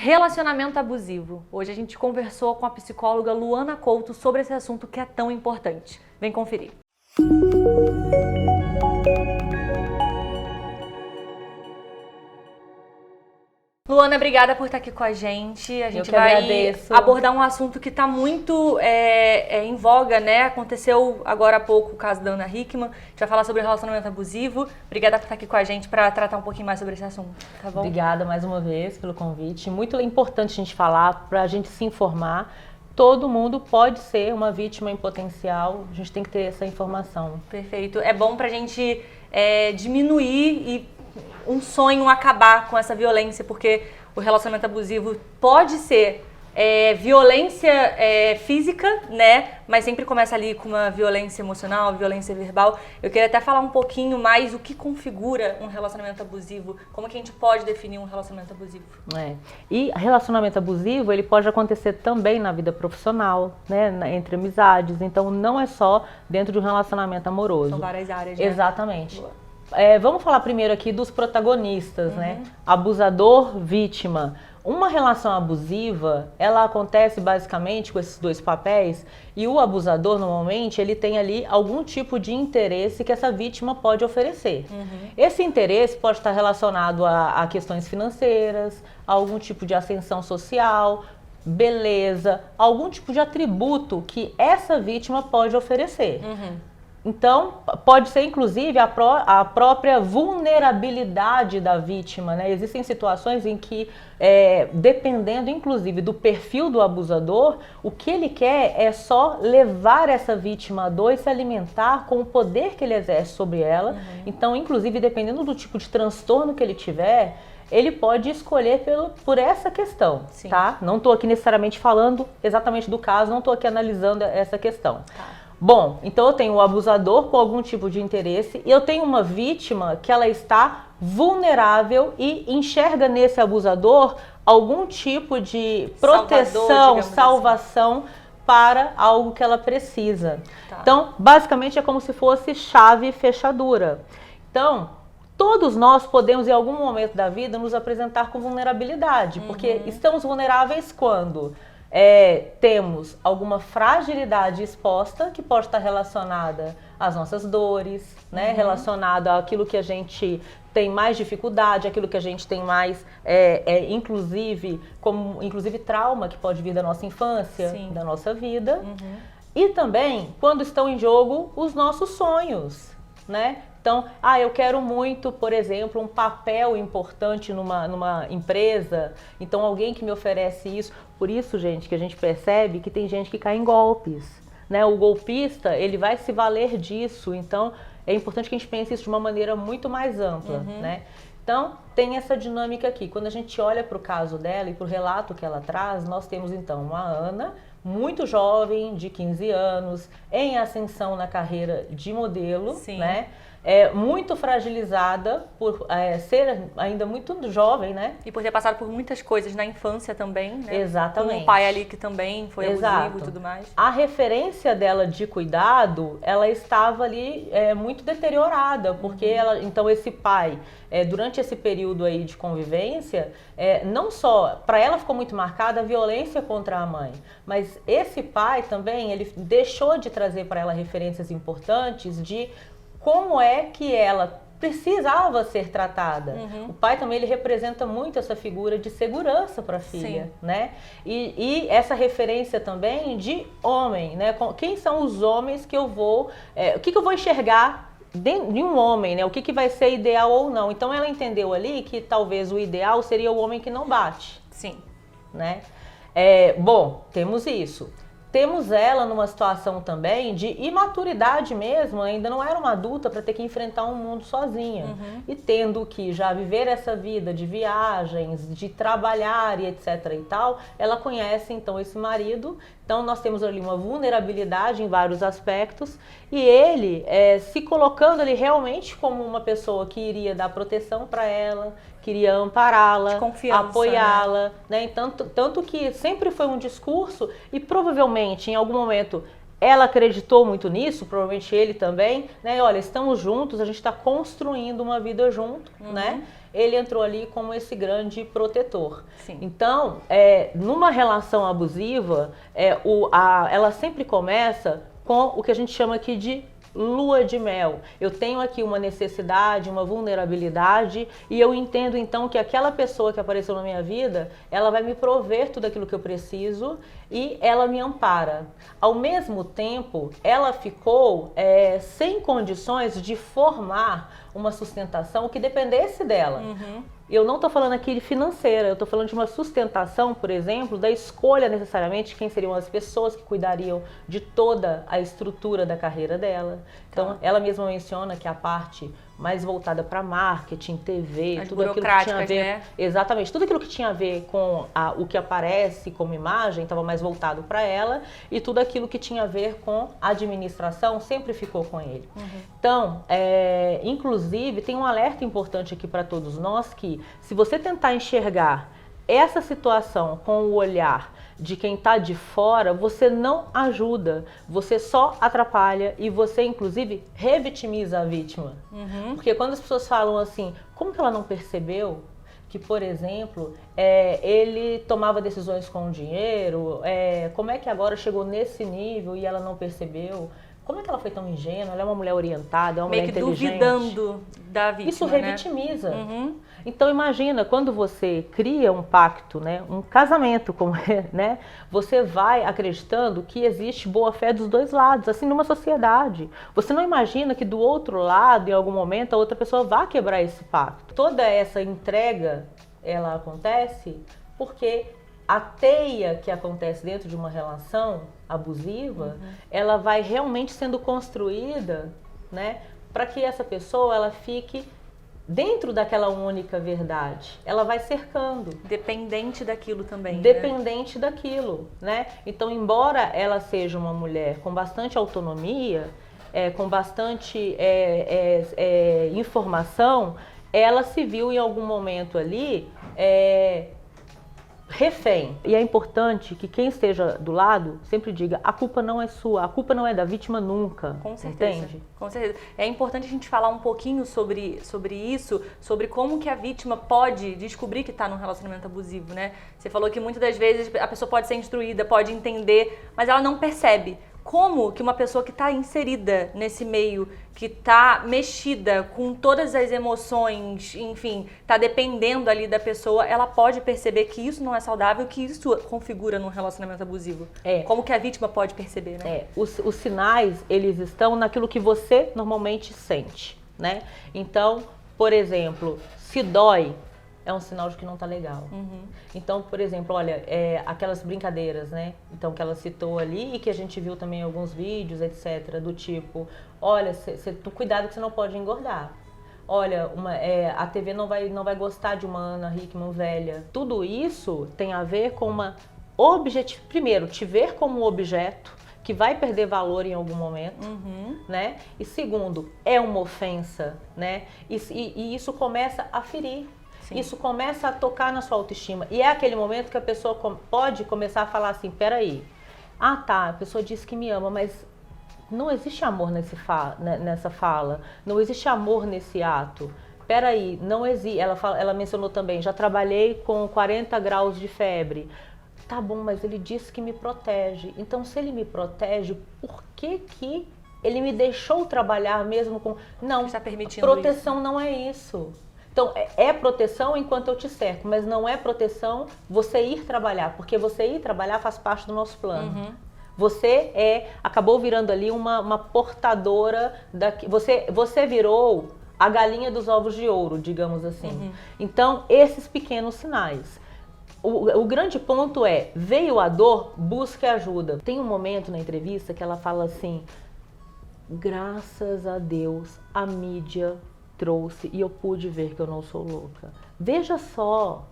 Relacionamento abusivo. Hoje a gente conversou com a psicóloga Luana Couto sobre esse assunto que é tão importante. Vem conferir. Luana, obrigada por estar aqui com a gente. A gente vai agradeço. Abordar um assunto que está muito em voga, né? Aconteceu agora há pouco o caso da Ana Hickman. A gente vai falar sobre relacionamento abusivo. Obrigada por estar aqui com a gente para tratar um pouquinho mais sobre esse assunto, tá bom? Obrigada mais uma vez pelo convite. Muito importante a gente falar, para a gente se informar. Todo mundo pode ser uma vítima em potencial. A gente tem que ter essa informação. Perfeito. É bom para a gente diminuir e um sonho acabar com essa violência, porque o relacionamento abusivo pode ser violência física, né? Mas sempre começa ali com uma violência emocional, violência verbal. Eu queria até falar um pouquinho mais o que configura um relacionamento abusivo, como que a gente pode definir um relacionamento abusivo. E relacionamento abusivo, ele pode acontecer também na vida profissional, né? Entre amizades, então não é só dentro de um relacionamento amoroso. São várias áreas, né? Exatamente. Boa. Vamos falar primeiro aqui dos protagonistas, né? Abusador, vítima. Uma relação abusiva, ela acontece basicamente com esses dois papéis e o abusador, normalmente, ele tem ali algum tipo de interesse que essa vítima pode oferecer. Esse interesse pode estar relacionado a questões financeiras, a algum tipo de ascensão social, beleza, algum tipo de atributo que essa vítima pode oferecer. Então, pode ser inclusive a própria vulnerabilidade da vítima, né? Existem situações em que, dependendo inclusive do perfil do abusador, o que ele quer é só levar essa vítima à dor e se alimentar com o poder que ele exerce sobre ela. Então, inclusive, dependendo do tipo de transtorno que ele tiver, ele pode escolher por essa questão, tá? Não estou aqui necessariamente falando exatamente do caso, não estou aqui analisando essa questão. Bom, então eu tenho o abusador com algum tipo de interesse e eu tenho uma vítima que ela está vulnerável e enxerga nesse abusador algum tipo de proteção, salvação para algo que ela precisa. Então, basicamente é como se fosse chave e fechadura. Então, todos nós podemos em algum momento da vida nos apresentar com vulnerabilidade, porque estamos vulneráveis quando temos alguma fragilidade exposta que pode estar relacionada às nossas dores, né? Relacionada àquilo que a gente tem mais dificuldade, aquilo que a gente tem mais, inclusive trauma que pode vir da nossa infância, da nossa vida. E também quando estão em jogo os nossos sonhos, né? Então, eu quero muito, por exemplo, um papel importante numa empresa, então alguém que me oferece isso. Por isso, gente, que a gente percebe que tem gente que cai em golpes, né? O golpista, ele vai se valer disso, então é importante que a gente pense isso de uma maneira muito mais ampla, né? Então, tem essa dinâmica aqui. Quando a gente olha para o caso dela e para o relato que ela traz, nós temos então uma Ana, muito jovem, de 15 anos, em ascensão na carreira de modelo, né? Muito fragilizada por ser ainda muito jovem, né? E por ter passado por muitas coisas na infância também, né? Exatamente. Com um pai ali que também foi abusivo e tudo mais. A referência dela de cuidado, ela estava ali muito deteriorada, porque então esse pai, durante esse período aí de convivência, não só, para ela ficou muito marcada a violência contra a mãe, mas esse pai também, ele deixou de trazer para ela referências importantes de como é que ela precisava ser tratada. O pai também, ele representa muito essa figura de segurança para a filha, né? E essa referência também de homem, né? Quem são os homens que eu vou... o que eu vou enxergar de um homem, né? O que vai ser ideal ou não. Então ela entendeu ali que talvez o ideal seria o homem que não bate. Né? Bom, temos isso. Temos ela numa situação também de imaturidade mesmo, ainda não era uma adulta para ter que enfrentar um mundo sozinha. E tendo que já viver essa vida de viagens, de trabalhar e etc e tal, ela conhece então esse marido. Então nós temos ali uma vulnerabilidade em vários aspectos e ele se colocando ali realmente como uma pessoa que iria dar proteção para ela, queria ampará-la, apoiá-la, né? Tanto que sempre foi um discurso e provavelmente em algum momento ela acreditou muito nisso, provavelmente ele também, né? Olha, estamos juntos, a gente está construindo uma vida junto, né? Ele entrou ali como esse grande protetor. Sim. Então, numa relação abusiva, ela sempre começa com o que a gente chama aqui de lua de mel. Eu tenho aqui uma necessidade, uma vulnerabilidade e eu entendo então que aquela pessoa que apareceu na minha vida, ela vai me prover tudo aquilo que eu preciso e ela me ampara. Ao mesmo tempo, ela ficou sem condições de formar uma sustentação que dependesse dela. Eu não estou falando aqui de financeira, eu estou falando de uma sustentação, por exemplo, da escolha necessariamente de quem seriam as pessoas que cuidariam de toda a estrutura da carreira dela. Então, ela mesma menciona que a parte mais voltada para marketing, TV, tudo aquilo que tinha a ver, né? Exatamente, tudo aquilo que tinha a ver com o que aparece como imagem estava mais voltado para ela e tudo aquilo que tinha a ver com administração sempre ficou com ele. Então, inclusive, tem um alerta importante aqui para todos nós que se você tentar enxergar essa situação com o olhar de quem está de fora, você não ajuda, você só atrapalha e você, inclusive, revitimiza a vítima. Porque quando as pessoas falam assim, como que ela não percebeu que, por exemplo, ele tomava decisões com dinheiro, como é que agora chegou nesse nível e ela não percebeu? Como é que ela foi tão ingênua? Ela é uma mulher orientada, é uma mulher inteligente. Meio que duvidando da vítima, isso revitimiza. Então imagina, quando você cria um pacto, né, um casamento, né, você vai acreditando que existe boa fé dos dois lados, assim numa sociedade. Você não imagina que do outro lado, em algum momento, a outra pessoa vai quebrar esse pacto. Toda essa entrega, ela acontece porque a teia que acontece dentro de uma relação abusiva, ela vai realmente sendo construída, né, para que essa pessoa ela fique dentro daquela única verdade. Ela vai cercando. Dependente daquilo também. Dependente daquilo, né? Então, embora ela seja uma mulher com bastante autonomia, com bastante informação, ela se viu em algum momento ali refém. E é importante que quem esteja do lado sempre diga, a culpa não é sua, a culpa não é da vítima nunca. Com certeza. Entende? Com certeza. É importante a gente falar um pouquinho sobre isso, sobre como que a vítima pode descobrir que está num relacionamento abusivo, né? Você falou que muitas das vezes a pessoa pode ser instruída, pode entender, mas ela não percebe. Como que uma pessoa que está inserida nesse meio, que está mexida com todas as emoções, enfim, está dependendo ali da pessoa, ela pode perceber que isso não é saudável, que isso configura num relacionamento abusivo? Como que a vítima pode perceber, né? Os sinais, eles estão naquilo que você normalmente sente, né? Então, por exemplo, se dói, é um sinal de que não tá legal. Então, por exemplo, olha, aquelas brincadeiras, né? Então, que ela citou ali e que a gente viu também em alguns vídeos, etc. Do tipo, olha, cuidado que você não pode engordar. Olha, a TV não vai gostar de uma Ana Hickman velha. Tudo isso tem a ver com uma primeiro, te ver como um objeto que vai perder valor em algum momento, né? E segundo, é uma ofensa, né? E isso começa a ferir. Sim. Isso começa a tocar na sua autoestima. E é aquele momento que a pessoa pode começar a falar assim, peraí, a pessoa disse que me ama, mas não existe amor nessa fala, não existe amor nesse ato. Peraí, não existe. Ela mencionou também, já trabalhei com 40 graus de febre. Tá bom, mas ele disse que me protege. Então, se ele me protege, por que ele me deixou trabalhar mesmo com... Não, está permitindo proteção isso. Não é isso. Então, é proteção enquanto eu te cerco, mas não é proteção você ir trabalhar, porque você ir trabalhar faz parte do nosso plano. Você acabou virando ali uma portadora, você virou a galinha dos ovos de ouro, digamos assim. Então, esses pequenos sinais. O grande ponto veio a dor, busque ajuda. Tem um momento na entrevista que ela fala assim, graças a Deus, a mídia trouxe e eu pude ver que eu não sou louca. Veja só,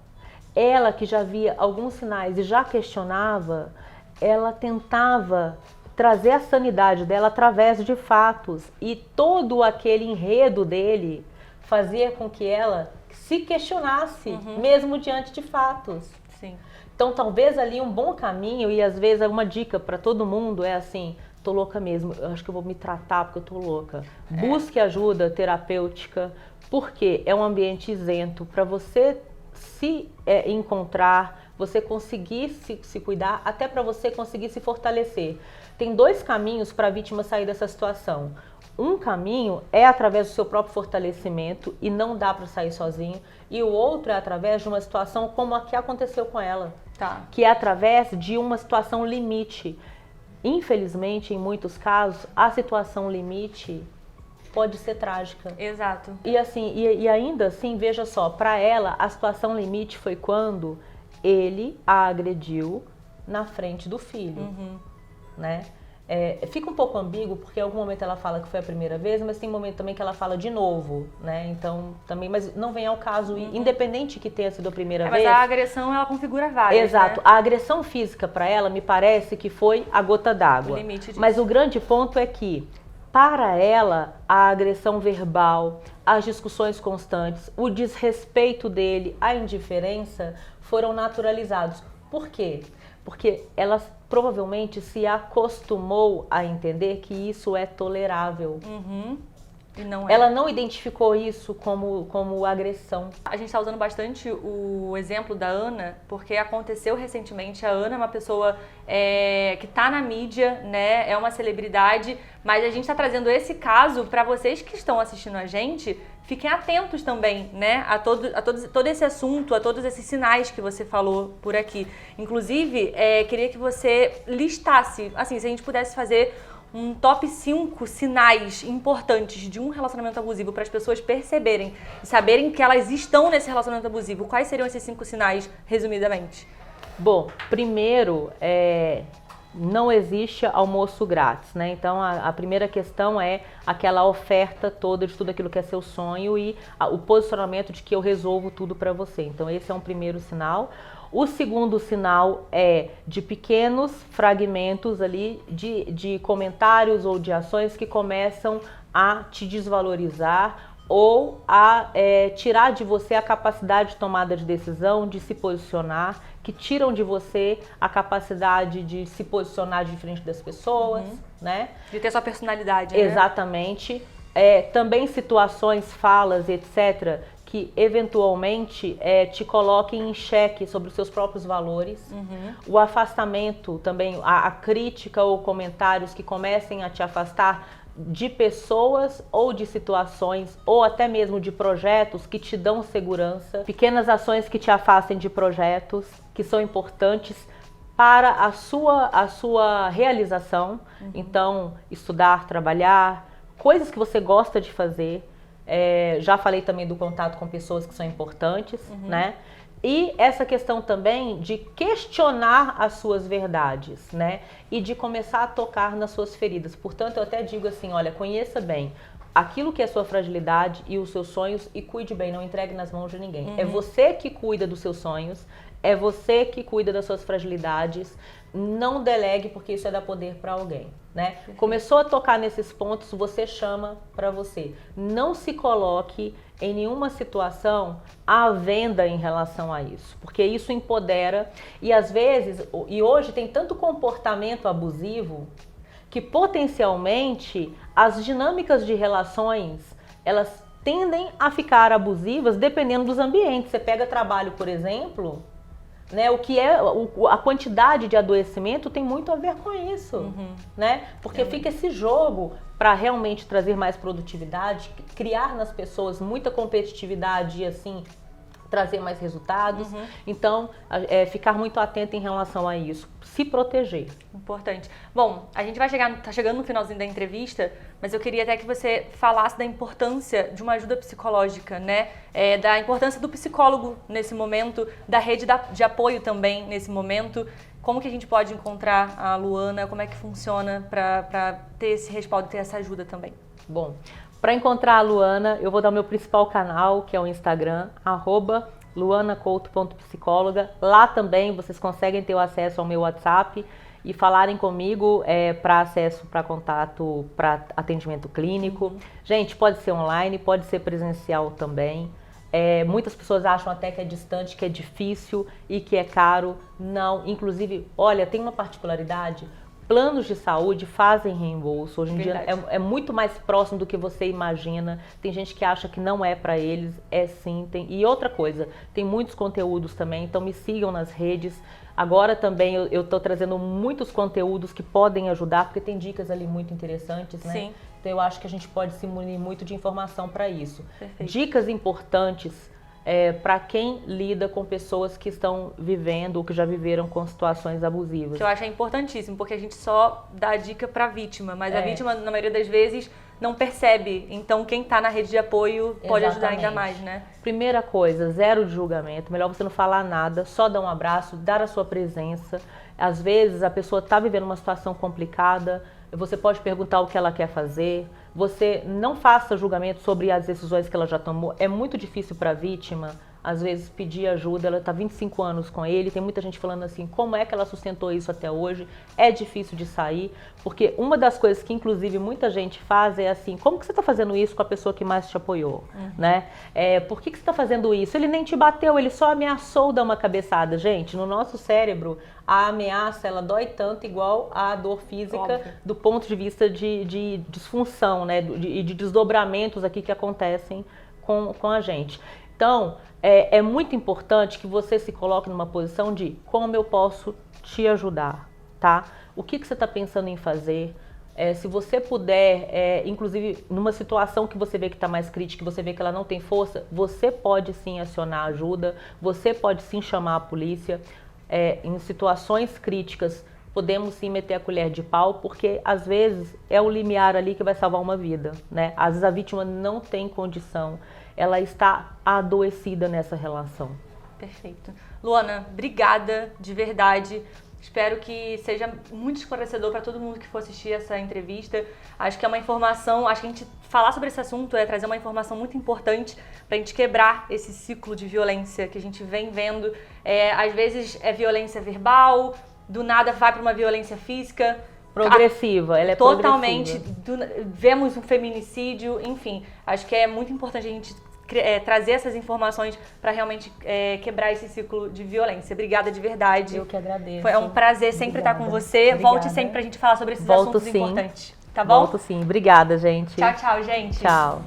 ela que já via alguns sinais e já questionava, ela tentava trazer a sanidade dela através de fatos e todo aquele enredo dele fazia com que ela se questionasse, mesmo diante de fatos. Sim. Então talvez ali um bom caminho e às vezes uma dica para todo mundo é assim, tô louca mesmo, eu acho que eu vou me tratar porque eu tô louca. Busque ajuda terapêutica, porque é um ambiente isento para você se encontrar, você conseguir se cuidar, até para você conseguir se fortalecer. Tem 2 caminhos para a vítima sair dessa situação. Um caminho é através do seu próprio fortalecimento e não dá para sair sozinho. E o outro é através de uma situação como a que aconteceu com ela. Tá. Que é através de uma situação limite. Infelizmente, em muitos casos, a situação limite pode ser trágica. Exato. E assim, e ainda assim, veja só, para ela, a situação limite foi quando ele a agrediu na frente do filho, né? Fica um pouco ambíguo, porque em algum momento ela fala que foi a primeira vez, mas tem momento também que ela fala de novo, né? Então, também, mas não vem ao caso, independente que tenha sido a primeira vez. Mas a agressão, ela configura várias, Exato. né? A agressão física para ela, me parece que foi a gota d'água. O limite disso. Mas o grande ponto é que, para ela, a agressão verbal, as discussões constantes, o desrespeito dele, a indiferença, foram naturalizados. Por quê? Porque ela provavelmente se acostumou a entender que isso é tolerável. E não é. Ela não identificou isso como agressão. A gente está usando bastante o exemplo da Ana, porque aconteceu recentemente. A Ana é uma pessoa que está na mídia, né? É uma celebridade, mas a gente está trazendo esse caso para vocês que estão assistindo a gente. Fiquem atentos também, né, a todo esse assunto, a todos esses sinais que você falou por aqui. Inclusive, queria que você listasse, assim, se a gente pudesse fazer um top 5 sinais importantes de um relacionamento abusivo para as pessoas perceberem e saberem que elas estão nesse relacionamento abusivo. Quais seriam esses 5 sinais, resumidamente? Bom, primeiro, não existe almoço grátis, né? Então, a primeira questão é aquela oferta toda de tudo aquilo que é seu sonho e o posicionamento de que eu resolvo tudo para você. Então, esse é um primeiro sinal. O segundo sinal é de pequenos fragmentos ali de comentários ou de ações que começam a te desvalorizar ou a tirar de você a capacidade de tomada de decisão, de se posicionar, que tiram de você a capacidade de se posicionar de frente das pessoas, né? De ter sua personalidade, né? Exatamente. Também situações, falas, etc., que eventualmente te coloquem em xeque sobre os seus próprios valores. O afastamento também, a crítica ou comentários que comecem a te afastar de pessoas ou de situações ou até mesmo de projetos que te dão segurança, pequenas ações que te afastem de projetos que são importantes para a sua realização. Então, estudar, trabalhar, coisas que você gosta de fazer. Já falei também do contato com pessoas que são importantes, né? E essa questão também de questionar as suas verdades, né? E de começar a tocar nas suas feridas. Portanto, eu até digo assim, olha, conheça bem aquilo que é sua fragilidade e os seus sonhos e cuide bem, não entregue nas mãos de ninguém. É você que cuida dos seus sonhos, é você que cuida das suas fragilidades. Não delegue, porque isso é dar poder para alguém, né? Começou a tocar nesses pontos, você chama para você. Não se coloque em nenhuma situação à venda em relação a isso, porque isso empodera e às vezes, e hoje tem tanto comportamento abusivo que potencialmente as dinâmicas de relações, elas tendem a ficar abusivas dependendo dos ambientes. Você pega trabalho, por exemplo, né, o que a quantidade de adoecimento tem muito a ver com isso, né? Porque fica esse jogo para realmente trazer mais produtividade, criar nas pessoas muita competitividade e assim trazer mais resultados. Então, ficar muito atento em relação a isso, se proteger. Importante. Bom, a gente vai tá chegando no finalzinho da entrevista, mas eu queria até que você falasse da importância de uma ajuda psicológica, né? Da importância do psicólogo nesse momento, da rede de apoio também nesse momento. Como que a gente pode encontrar a Luana? Como é que funciona para ter esse respaldo, ter essa ajuda também? Bom, para encontrar a Luana, eu vou dar o meu principal canal, que é o Instagram, @luanacouto.psicóloga. Lá também vocês conseguem ter o acesso ao meu WhatsApp e falarem comigo para acesso, para contato, para atendimento clínico. Gente, pode ser online, pode ser presencial também. Muitas pessoas acham até que é distante, que é difícil e que é caro. Não, inclusive, olha, tem uma particularidade. Planos de saúde fazem reembolso. Hoje em dia Verdade. é muito mais próximo do que você imagina. Tem gente que acha que não é para eles, é sim. E outra coisa, tem muitos conteúdos também, então me sigam nas redes. Agora também eu estou trazendo muitos conteúdos que podem ajudar, porque tem dicas ali muito interessantes, né? Sim. Então eu acho que a gente pode se munir muito de informação para isso. Perfeito. Dicas importantes para quem lida com pessoas que estão vivendo ou que já viveram com situações abusivas. Que eu acho importantíssimo, porque a gente só dá a dica para a vítima, mas a vítima, na maioria das vezes, não percebe. Então, quem está na rede de apoio pode ajudar ainda mais, né? Primeira coisa, zero de julgamento. Melhor você não falar nada, só dar um abraço, dar a sua presença. Às vezes, a pessoa está vivendo uma situação complicada, você pode perguntar o que ela quer fazer. Você não faça julgamento sobre as decisões que ela já tomou. É muito difícil para a vítima, às vezes, pedir ajuda. Ela está 25 anos com ele. Tem muita gente falando assim, como é que ela sustentou isso até hoje? É difícil de sair, porque uma das coisas que, inclusive, muita gente faz é assim, como que você está fazendo isso com a pessoa que mais te apoiou? Né? Por que você está fazendo isso? Ele nem te bateu, ele só ameaçou dar uma cabeçada. Gente, no nosso cérebro, a ameaça, ela dói tanto igual a dor física. Óbvio. Do ponto de vista de disfunção, né? E de desdobramentos aqui que acontecem com a gente. Então, é muito importante que você se coloque numa posição de como eu posso te ajudar, tá? O que você está pensando em fazer? Se você puder, inclusive numa situação que você vê que está mais crítica, que você vê que ela não tem força, você pode sim acionar ajuda, você pode sim chamar a polícia. Em situações críticas, podemos sim meter a colher de pau, porque às vezes é o limiar ali que vai salvar uma vida, né? Às vezes a vítima não tem condição, ela está adoecida nessa relação. Perfeito. Luana, obrigada de verdade. Espero que seja muito esclarecedor para todo mundo que for assistir essa entrevista. Acho que é uma informação, acho que a gente falar sobre esse assunto é trazer uma informação muito importante para a gente quebrar esse ciclo de violência que a gente vem vendo. Às vezes é violência verbal, do nada vai para uma violência física. Progressiva, ela é totalmente. Progressiva. Vemos um feminicídio, enfim. Acho que é muito importante a gente trazer essas informações para realmente quebrar esse ciclo de violência. Obrigada de verdade. Eu que agradeço. Foi um prazer sempre estar com você. Obrigada. Volte sempre pra gente falar sobre esses assuntos importantes. Tá bom? Volto sim. Obrigada, gente. Tchau, tchau, gente. Tchau.